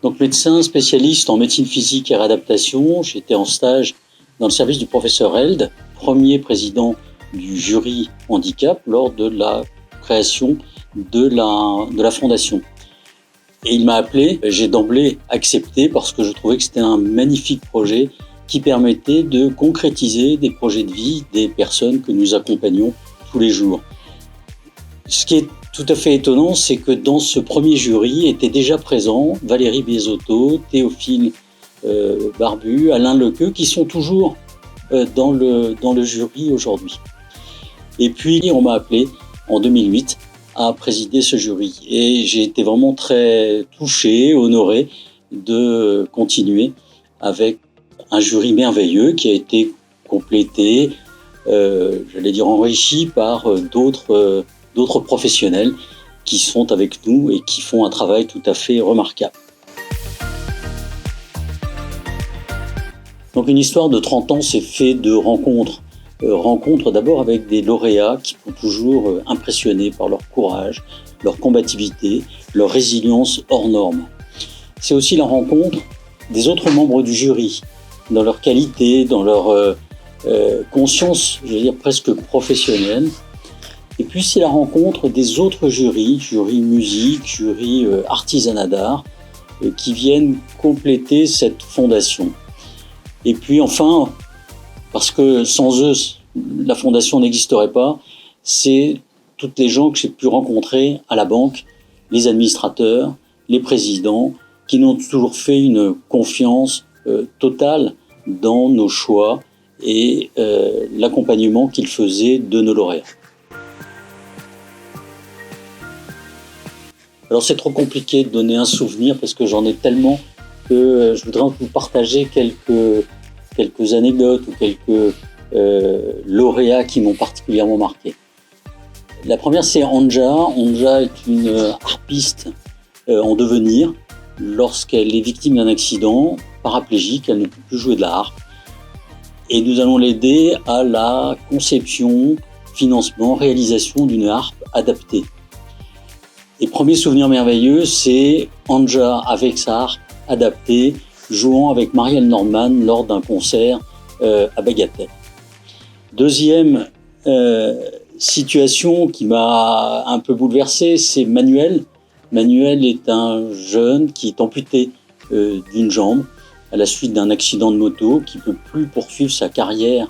Donc médecin spécialiste en médecine physique et réadaptation, j'étais en stage dans le service du professeur Held, premier président du jury handicap lors de la création de la fondation. Et il m'a appelé, j'ai d'emblée accepté parce que je trouvais que c'était un magnifique projet qui permettait de concrétiser des projets de vie des personnes que nous accompagnons tous les jours. Ce qui est tout à fait étonnant, c'est que dans ce premier jury étaient déjà présents Valérie Biesotto, Théophile Barbu, Alain Lequeux, qui sont toujours dans le jury aujourd'hui. Et puis on m'a appelé en 2008 à présider ce jury. Et j'ai été vraiment très touché, honoré de continuer avec un jury merveilleux qui a été complété, enrichi par d'autres professionnels qui sont avec nous et qui font un travail tout à fait remarquable. Donc une histoire de 30 ans s'est faite de rencontres. Rencontres d'abord avec des lauréats qui m'ont toujours impressionné par leur courage, leur combativité, leur résilience hors norme. C'est aussi la rencontre des autres membres du jury, dans leur qualité, dans leur conscience, presque professionnelle. Et puis c'est la rencontre des autres jurys, jury musique, jury artisanat d'art, qui viennent compléter cette fondation. Et puis enfin, parce que sans eux, la fondation n'existerait pas, c'est toutes les gens que j'ai pu rencontrer à la banque, les administrateurs, les présidents, qui nous ont toujours fait une confiance totale dans nos choix et l'accompagnement qu'ils faisaient de nos lauréats. Alors c'est trop compliqué de donner un souvenir parce que j'en ai tellement que je voudrais vous partager quelques anecdotes ou quelques lauréats qui m'ont particulièrement marqué. La première, c'est Anja. Anja est une harpiste en devenir. Lorsqu'elle est victime d'un accident paraplégique, elle ne peut plus jouer de la harpe. Et nous allons l'aider à la conception, financement, réalisation d'une harpe adaptée. Et premier souvenir merveilleux, c'est Anja avec sa harpe adaptée, jouant avec Marielle Nordman lors d'un concert à Bagatelle. Deuxième situation qui m'a un peu bouleversé, c'est Manuel. Manuel est un jeune qui est amputé d'une jambe à la suite d'un accident de moto, qui ne peut plus poursuivre sa carrière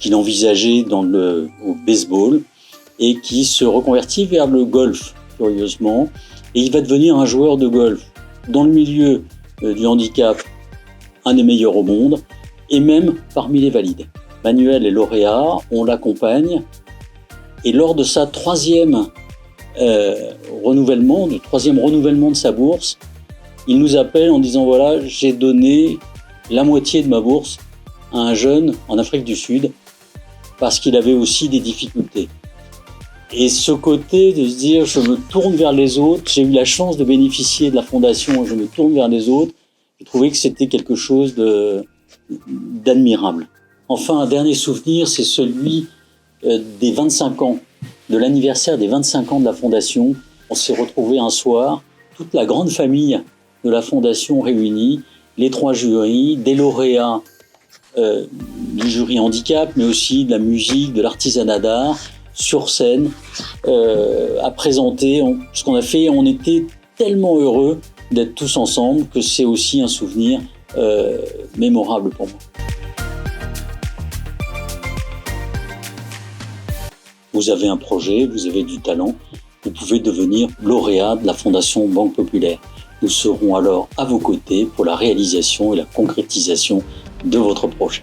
qu'il envisageait au baseball et qui se reconvertit vers le golf, curieusement. Et il va devenir un joueur de golf dans le milieu du handicap, un des meilleurs au monde, et même parmi les valides. Manuel est lauréat, on l'accompagne, et lors de sa troisième renouvellement de sa bourse, il nous appelle en disant voilà, j'ai donné la moitié de ma bourse à un jeune en Afrique du Sud parce qu'il avait aussi des difficultés. Et ce côté de se dire je me tourne vers les autres, j'ai eu la chance de bénéficier de la fondation, je me tourne vers les autres, j'ai trouvé que c'était quelque chose d'admirable. Enfin, un dernier souvenir, c'est celui des 25 ans, de l'anniversaire des 25 ans de la fondation. On s'est retrouvés un soir, toute la grande famille de la fondation réunie, les 3 jurys, des lauréats du jury handicap, mais aussi de la musique, de l'artisanat d'art, sur scène, à présenter ce qu'on a fait. On était tellement heureux d'être tous ensemble que c'est aussi un souvenir mémorable pour moi. Vous avez un projet, vous avez du talent, vous pouvez devenir lauréat de la Fondation Banque Populaire. Nous serons alors à vos côtés pour la réalisation et la concrétisation de votre projet.